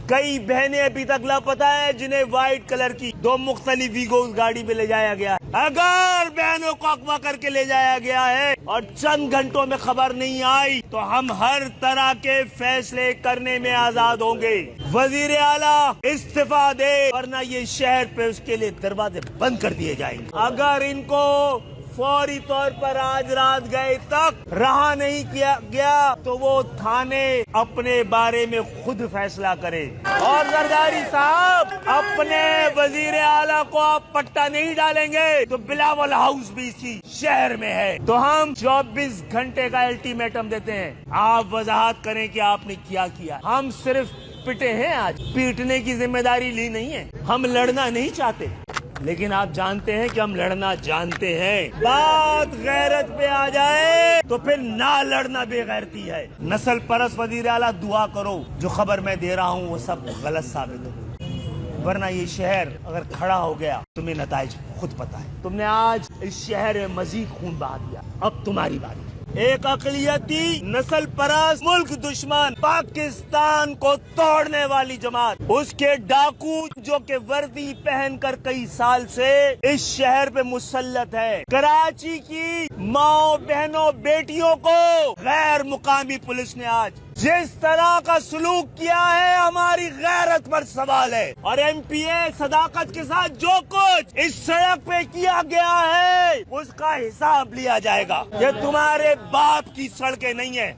کئی بہنیں ابھی تک لاپتہ ہیں جنہیں وائٹ کلر کی 2 مختلف ویگوز گاڑی میں لے جایا گیا ہے۔ اگر بہنوں کو اغوا کر کے لے جایا گیا ہے اور چند گھنٹوں میں خبر نہیں آئی تو ہم ہر طرح کے فیصلے کرنے میں آزاد ہوں گے۔ وزیر اعلیٰ استعفیٰ دے ورنہ یہ شہر پہ اس کے لیے دروازے بند کر دیے جائیں گے۔ اگر ان کو فوری طور پر آج رات گئے تک رہا نہیں کیا گیا تو وہ تھانے اپنے بارے میں خود فیصلہ کرے۔ اور زرداری صاحب، اپنے وزیر اعلیٰ کو آپ پٹا نہیں ڈالیں گے تو بلاول ہاؤس بھی اسی شہر میں ہے۔ تو ہم 24 گھنٹے کا الٹیمیٹم دیتے ہیں، آپ وضاحت کریں کہ آپ نے کیا کیا۔ ہم صرف پٹے ہیں، آج پیٹنے کی ذمہ داری لی نہیں ہے۔ ہم لڑنا نہیں چاہتے، لیکن آپ جانتے ہیں کہ ہم لڑنا جانتے ہیں۔ بات غیرت پہ آ جائے تو پھر نہ لڑنا بے غیرتی ہے۔ نسل پرست وزیر اعلیٰ، دعا کرو جو خبر میں دے رہا ہوں وہ سب غلط ثابت ہو، ورنہ یہ شہر اگر کھڑا ہو گیا تمہیں نتائج خود پتا ہے۔ تم نے آج اس شہر میں مزید خون بہا دیا، اب تمہاری باری۔ ایک اقلیتی نسل پرست ملک دشمن پاکستان کو توڑنے والی جماعت، اس کے ڈاکو جو کہ وردی پہن کر کئی سال سے اس شہر پہ مسلط ہے، کراچی کی ماؤں بہنوں بیٹیوں کو غیر مقامی پولیس نے آج جس طرح کا سلوک کیا ہے ہماری غیرت پر سوال ہے۔ اور ایم پی اے صداقت کے ساتھ جو کچھ اس سڑک پہ کیا گیا ہے اس کا حساب لیا جائے گا۔ یہ تمہارے باپ کی سڑکیں نہیں ہیں۔